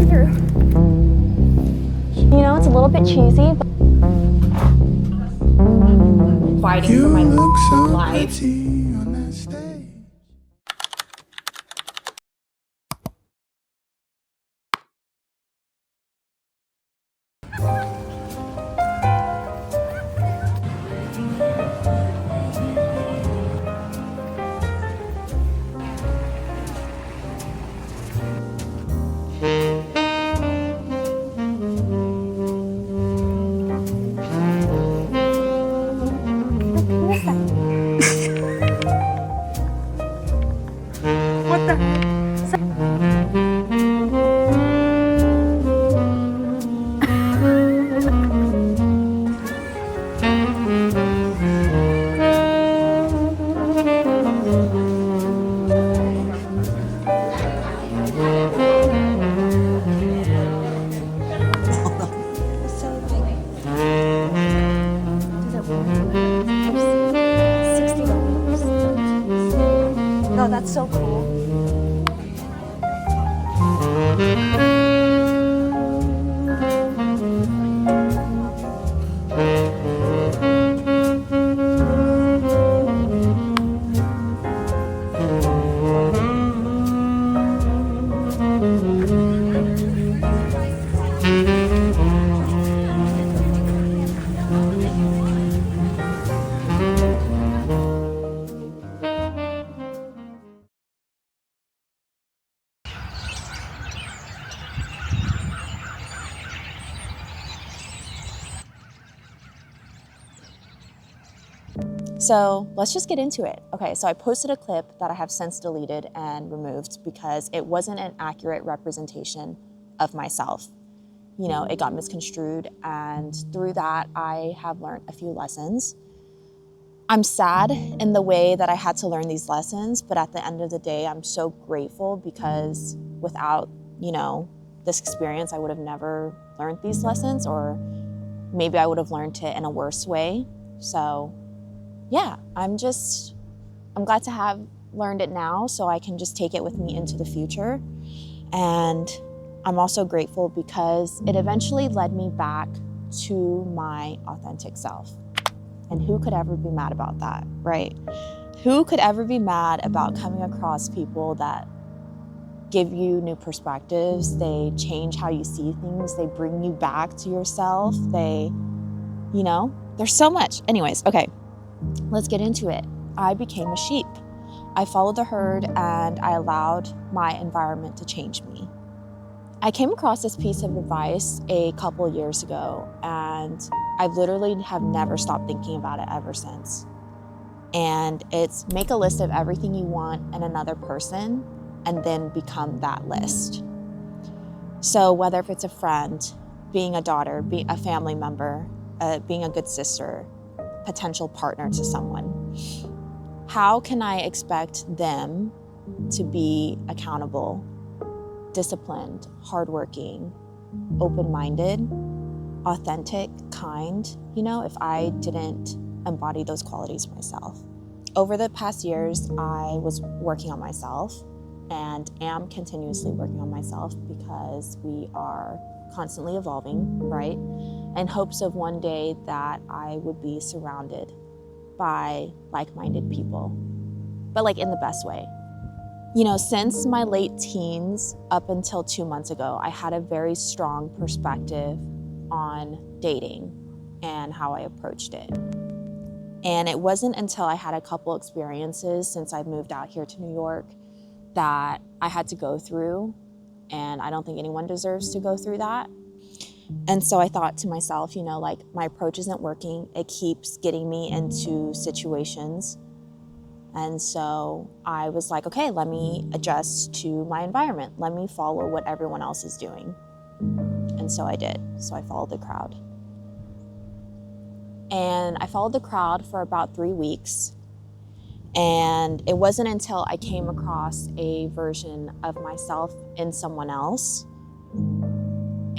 through. You know, it's a little bit cheesy, but fighting for my life. What the heck? No, that's so cool. So let's just get into it. Okay, so I posted a clip that I have since deleted and removed because it wasn't an accurate representation of myself. You know, it got misconstrued, and through that, I have learned a few lessons. I'm sad in the way that I had to learn these lessons, but at the end of the day, I'm so grateful because without, this experience, I would have never learned these lessons, or maybe I would have learned it in a worse way. So yeah, I'm glad to have learned it now so I can just take it with me into the future. And I'm also grateful because it eventually led me back to my authentic self. And who could ever be mad about that, right? Who could ever be mad about coming across people that give you new perspectives? They change how you see things. They bring you back to yourself. There's so much. Anyways, okay. Let's get into it. I became a sheep. I followed the herd and I allowed my environment to change me. I came across this piece of advice a couple years ago, and I literally have never stopped thinking about it ever since. And it's make a list of everything you want in another person and then become that list. So whether if it's a friend, being a daughter, being a family member, being a good sister, potential partner to someone, how can I expect them to be accountable, disciplined, hardworking, open-minded, authentic, kind, if I didn't embody those qualities myself? Over the past years, I was working on myself and am continuously working on myself because we are constantly evolving, right? In hopes of one day that I would be surrounded by like-minded people, but in the best way. Since my late teens up until 2 months ago, I had a very strong perspective on dating and how I approached it. And it wasn't until I had a couple experiences since I moved out here to New York that I had to go through, and I don't think anyone deserves to go through that. And so I thought to myself, my approach isn't working. It keeps getting me into situations. And so I was like, okay, let me adjust to my environment. Let me follow what everyone else is doing. And so I did. So I followed the crowd. And I followed the crowd for about 3 weeks. And it wasn't until I came across a version of myself in someone else,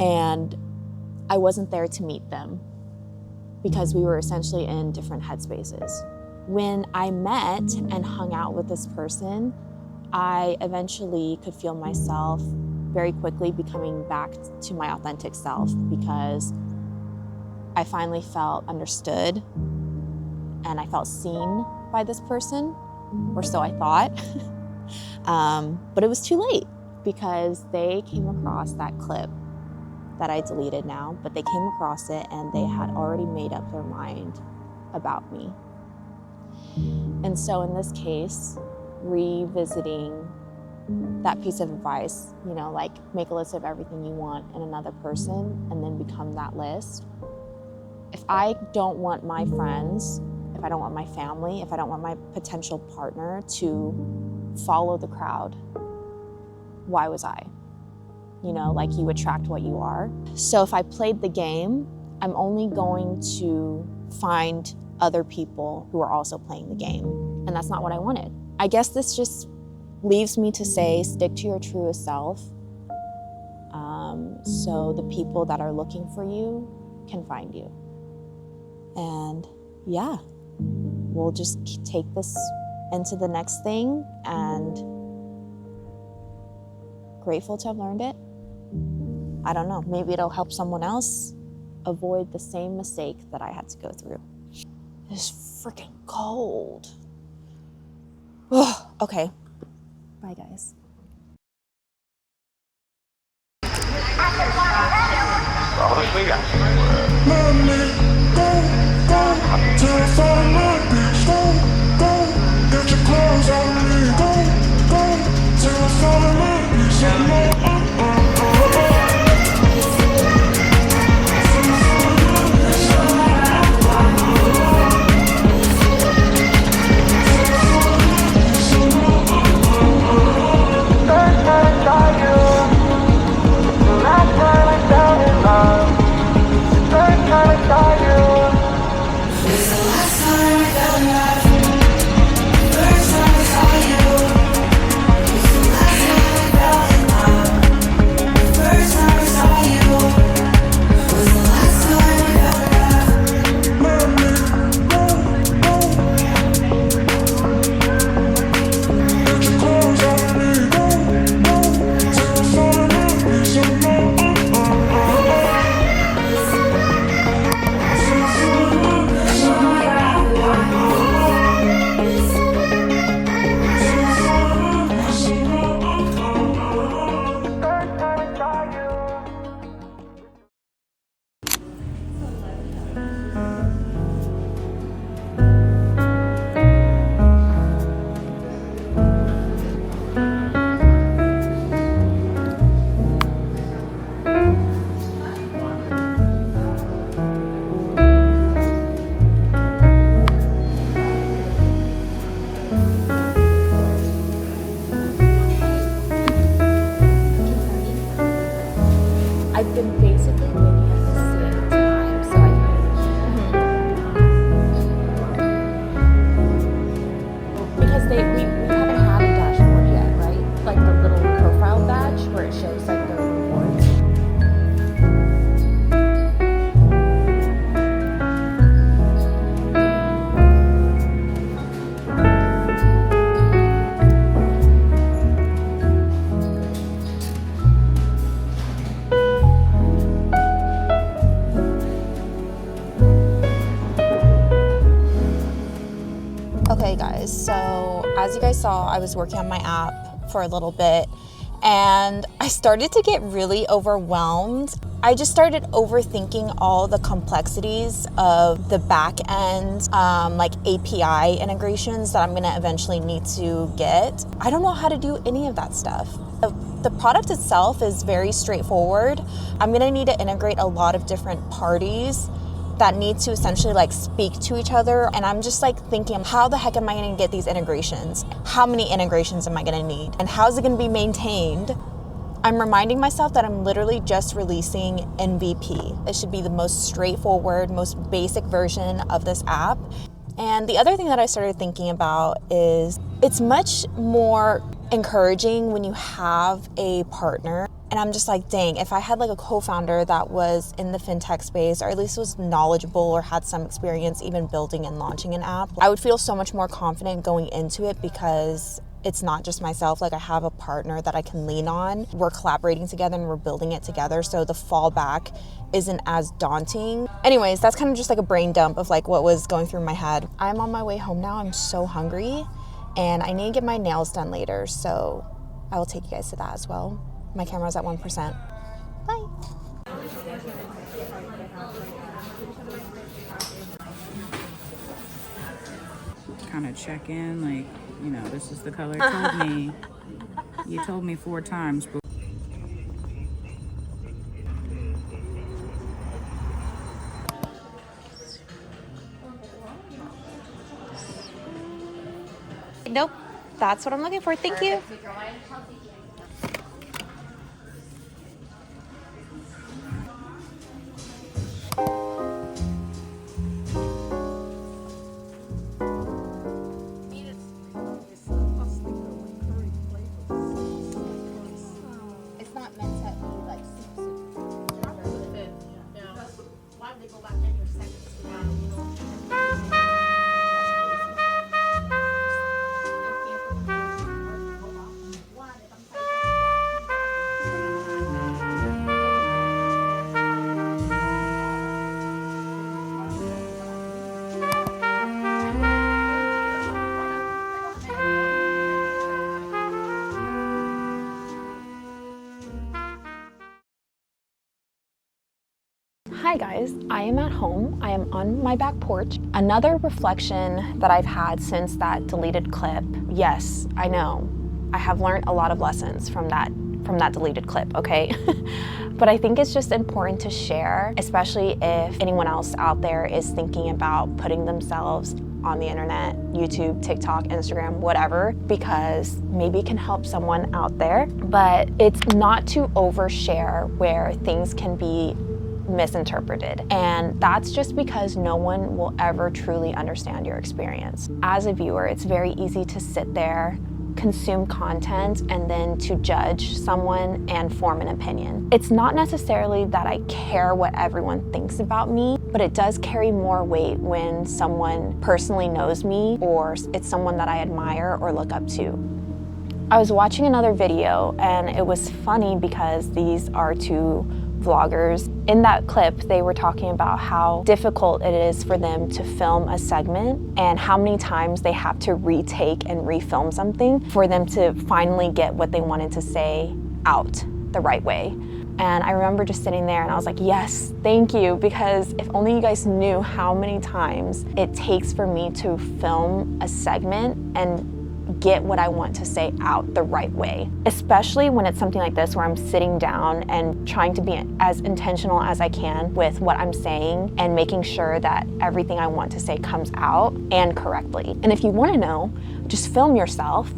and I wasn't there to meet them because we were essentially in different headspaces. When I met and hung out with this person, I eventually could feel myself very quickly becoming back to my authentic self, because I finally felt understood and I felt seen by this person, or so I thought. But it was too late, because they came across that clip that I deleted now, but they came across it and they had already made up their mind about me. And so in this case, revisiting that piece of advice, like make a list of everything you want in another person and then become that list. If I don't want my friends, if I don't want my family, if I don't want my potential partner to follow the crowd, why was I? Like you attract what you are. So if I played the game, I'm only going to find other people who are also playing the game. And that's not what I wanted. I guess this just leaves me to say, stick to your truest self. So the people that are looking for you can find you. And yeah, we'll just take this into the next thing, and grateful to have learned it. I don't know, maybe it'll help someone else avoid the same mistake that I had to go through. It's freaking cold. Okay, bye guys. I've been basically waking up the same time, so because we haven't had a dashboard yet, right? Like the little profile badge where it shows like the rewards. Okay guys, so as you guys saw, I was working on my app for a little bit and I started to get really overwhelmed. I just started overthinking all the complexities of the back end, like API integrations that I'm gonna eventually need to get. I don't know how to do any of that stuff. The product itself is very straightforward. I'm gonna need to integrate a lot of different parties that need to essentially like speak to each other. And I'm just like thinking, how the heck am I gonna get these integrations? How many integrations am I gonna need? And how's it gonna be maintained? I'm reminding myself that I'm literally just releasing MVP. It should be the most straightforward, most basic version of this app. And the other thing that I started thinking about is it's much more encouraging when you have a partner. And I'm just like, dang, if I had like a co-founder that was in the fintech space, or at least was knowledgeable or had some experience even building and launching an app, I would feel so much more confident going into it, because it's not just myself. Like, I have a partner that I can lean on. We're collaborating together and we're building it together, so the fallback isn't as daunting. Anyways, that's kind of just like a brain dump of like what was going through my head. I'm on my way home now. I'm so hungry and I need to get my nails done later, so I will take you guys to that as well. My camera's at 1%. Bye. Kind of check in, like, you know, this is the color you told me. You told me 4 times. But Nope, that's what I'm looking for. Thank you. It's not meant to be like soup. Why would they go back in your seconds? Hi guys, I am at home. I am on my back porch. Another reflection that I've had since that deleted clip. Yes, I know. I have learned a lot of lessons from that deleted clip, okay? But I think it's just important to share, especially if anyone else out there is thinking about putting themselves on the internet, YouTube, TikTok, Instagram, whatever, because maybe it can help someone out there. But it's not to overshare where things can be misinterpreted. And that's just because no one will ever truly understand your experience. As a viewer, it's very easy to sit there, consume content, and then to judge someone and form an opinion. It's not necessarily that I care what everyone thinks about me, but it does carry more weight when someone personally knows me or it's someone that I admire or look up to. I was watching another video and it was funny because these are 2 vloggers. In that clip, they were talking about how difficult it is for them to film a segment and how many times they have to retake and refilm something for them to finally get what they wanted to say out the right way. And I remember just sitting there and I was like, yes, thank you, because if only you guys knew how many times it takes for me to film a segment and get what I want to say out the right way, especially when it's something like this where I'm sitting down and trying to be as intentional as I can with what I'm saying and making sure that everything I want to say comes out and correctly. And if you want to know, just film yourself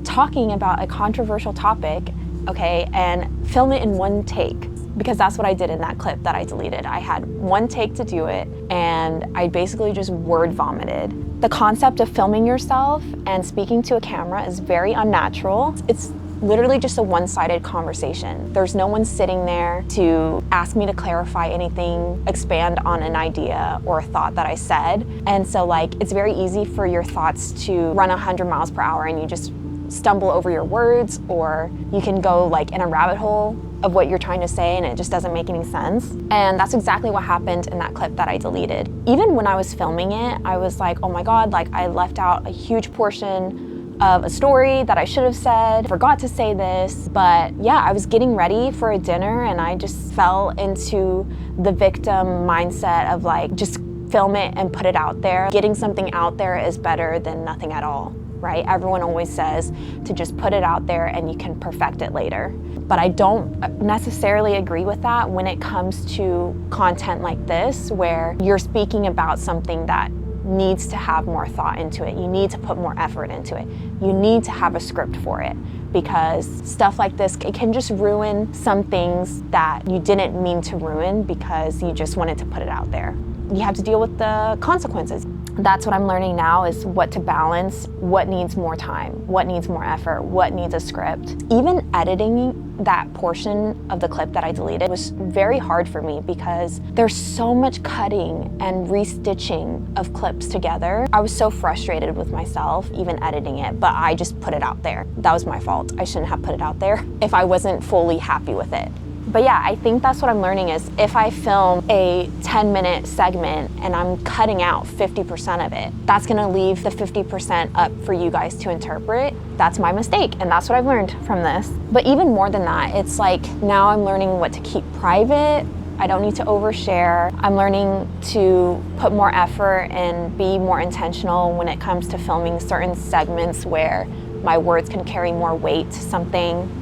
talking about a controversial topic, okay, and film it in 1 take. Because that's what I did in that clip that I deleted. I had 1 take to do it and I basically just word vomited. The concept of filming yourself and speaking to a camera is very unnatural. It's literally just a one-sided conversation. There's no one sitting there to ask me to clarify anything, expand on an idea or a thought that I said. And so like, it's very easy for your thoughts to run 100 miles per hour and you just stumble over your words, or you can go like in a rabbit hole of what you're trying to say and it just doesn't make any sense. And that's exactly what happened in that clip that I deleted. Even when I was filming it, I was like, oh my God, like I left out a huge portion of a story that I should have said, forgot to say this. But yeah, I was getting ready for a dinner and I just fell into the victim mindset of like, just film it and put it out there. Getting something out there is better than nothing at all, right? Everyone always says to just put it out there and you can perfect it later. But I don't necessarily agree with that when it comes to content like this, where you're speaking about something that needs to have more thought into it. You need to put more effort into it. You need to have a script for it, because stuff like this, it can just ruin some things that you didn't mean to ruin because you just wanted to put it out there. You have to deal with the consequences. That's what I'm learning now, is what to balance, what needs more time, what needs more effort, what needs a script. Even editing that portion of the clip that I deleted was very hard for me because there's so much cutting and restitching of clips together. I was so frustrated with myself even editing it, but I just put it out there. That was my fault. I shouldn't have put it out there if I wasn't fully happy with it. But yeah, I think that's what I'm learning, is if I film a 10-minute segment and I'm cutting out 50% of it, that's gonna leave the 50% up for you guys to interpret. That's my mistake, and that's what I've learned from this. But even more than that, it's like now I'm learning what to keep private. I don't need to overshare. I'm learning to put more effort and be more intentional when it comes to filming certain segments where my words can carry more weight to something.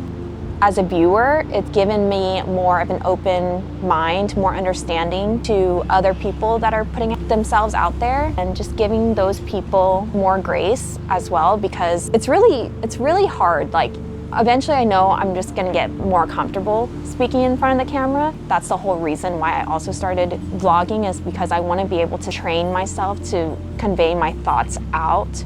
As a viewer, it's given me more of an open mind, more understanding to other people that are putting themselves out there, and just giving those people more grace as well, because it's really hard. Like, eventually I know I'm just gonna get more comfortable speaking in front of the camera. That's the whole reason why I also started vlogging, is because I wanna be able to train myself to convey my thoughts out.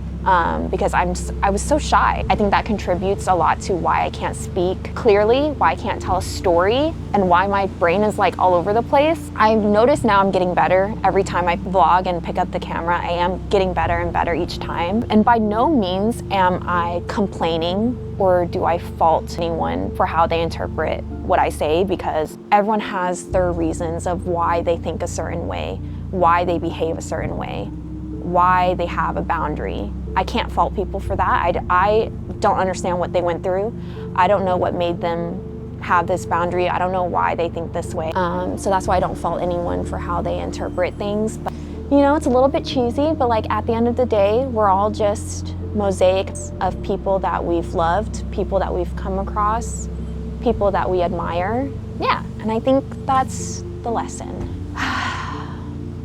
Because I was so shy. I think that contributes a lot to why I can't speak clearly, why I can't tell a story, and why my brain is like all over the place. I've noticed now I'm getting better. Every time I vlog and pick up the camera, I am getting better and better each time. And by no means am I complaining or do I fault anyone for how they interpret what I say, because everyone has their reasons of why they think a certain way, why they behave a certain way, why they have a boundary. I can't fault people for that. I don't understand what they went through. I don't know what made them have this boundary. I don't know why they think this way. So that's why I don't fault anyone for how they interpret things. But, you know, it's a little bit cheesy, but like at the end of the day, we're all just mosaics of people that we've loved, people that we've come across, people that we admire. Yeah, and I think that's the lesson.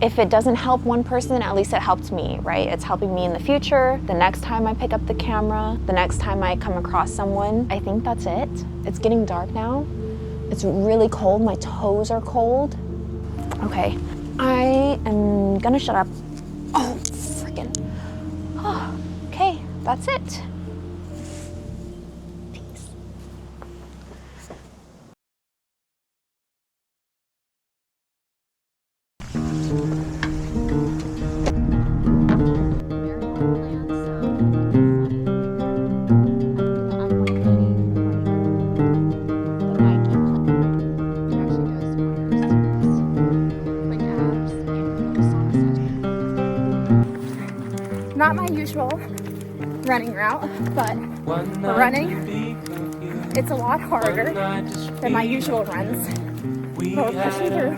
If it doesn't help one person, at least it helped me, right? It's helping me in the future, the next time I pick up the camera, the next time I come across someone. I think that's it. It's getting dark now. It's really cold, my toes are cold. Okay, I am gonna shut up. Oh, freaking. Oh, okay, that's it. Peace. Not my usual running route, but for running, it's a lot harder than my usual runs. But we're pushing through.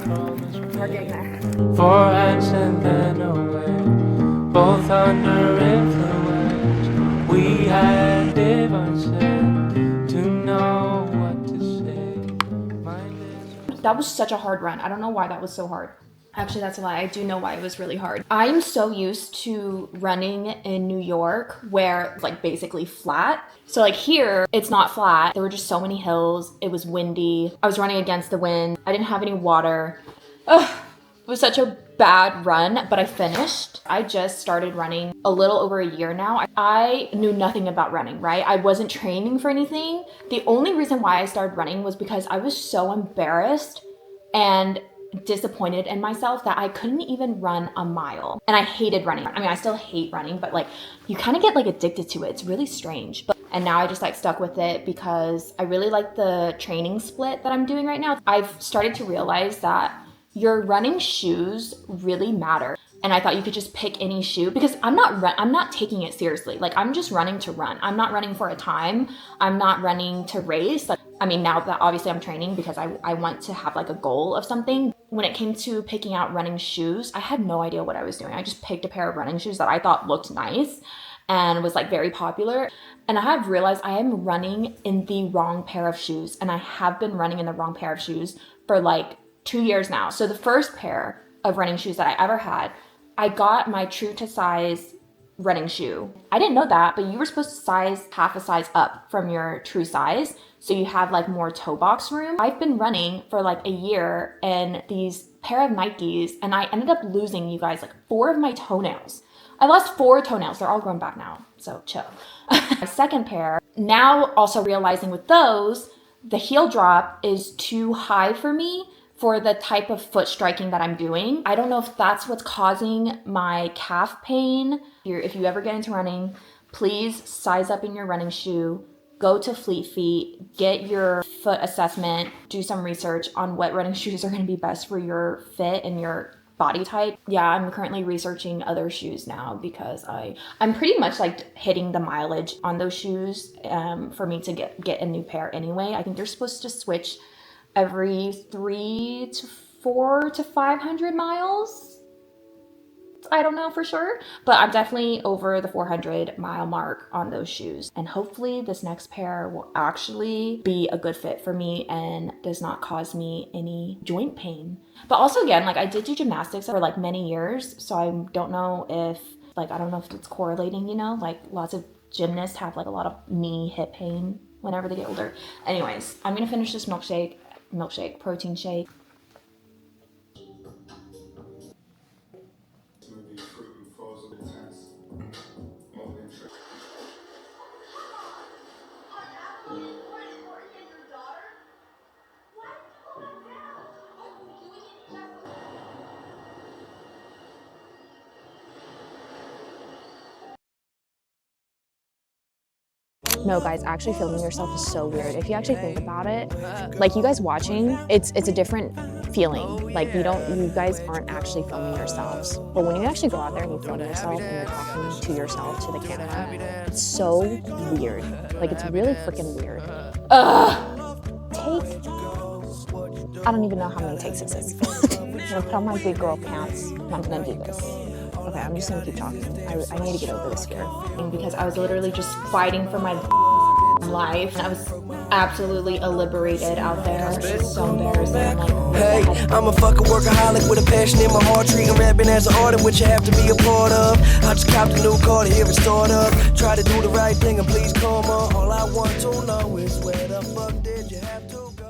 We're getting there. 4 hands and then away, both under influence. We had devices to know what to say. That was such a hard run. I don't know why that was so hard. Actually, that's a lie. I do know why it was really hard. I'm so used to running in New York where it's like basically flat. So like here, it's not flat. There were just so many hills. It was windy. I was running against the wind. I didn't have any water. Ugh, it was such a bad run, but I finished. I just started running a little over a year now. I knew nothing about running, right? I wasn't training for anything. The only reason why I started running was because I was so embarrassed and disappointed in myself that I couldn't even run a mile. And I hated running. I mean, I still hate running, but like you kind of get like addicted to it. It's really strange. And now I just like stuck with it because I really like the training split that I'm doing right now. I've started to realize that your running shoes really matter. And I thought you could just pick any shoe because I'm not taking it seriously. Like I'm just running to run. I'm not running for a time. I'm not running to race. Like, I mean, now that obviously I'm training because I want to have like a goal of something. When it came to picking out running shoes, I had no idea what I was doing. I just picked a pair of running shoes that I thought looked nice and was like very popular. And I have realized I am running in the wrong pair of shoes. And I have been running in the wrong pair of shoes for like 2 years now. So the first pair of running shoes that I ever had, I got my true to size running shoe. I didn't know that, but you were supposed to size half a size up from your true size. So you have like more toe box room. I've been running for like a year in these pair of Nikes and I ended up losing, you guys, like 4 of my toenails. I lost 4 toenails. They're all grown back now, so chill. My second pair, now also realizing with those, the heel drop is too high for me for the type of foot striking that I'm doing. I don't know if that's what's causing my calf pain. If you ever get into running, please size up in your running shoe. Go to Fleet Feet, get your foot assessment, do some research on what running shoes are going to be best for your fit and your body type. Yeah, I'm currently researching other shoes now because I'm pretty much like hitting the mileage on those shoes for me to get a new pair anyway. I think they're supposed to switch every 3 to 4 to 500 miles. I don't know for sure, but I'm definitely over the 400-mile mark on those shoes. And hopefully this next pair will actually be a good fit for me and does not cause me any joint pain. But also again, like I did do gymnastics for like many years, so I don't know if it's correlating, you know, like lots of gymnasts have like a lot of knee, hip pain whenever they get older. Anyways, I'm gonna finish this protein shake. No, guys, actually filming yourself is so weird. If you actually think about it, like you guys watching, it's a different feeling. Like you guys aren't actually filming yourselves. But when you actually go out there and you film yourself and you're talking to yourself, to the camera, it's so weird. Like it's really freaking weird. I don't even know how many takes this is. I'm gonna put on my big girl pants and I'm gonna do this. Okay, I'm just gonna keep talking. I need to get over this fear. Because I was literally just fighting for my life. And I was absolutely liberated out there. It's just so embarrassing. I'm like, hey, I'm a fucking workaholic with a passion in my heart. Treating rapping as an art, which you have to be a part of. I just copped a new car to hear it start up. Try to do the right thing and please come on. All I want to know is where the fuck did you have to go?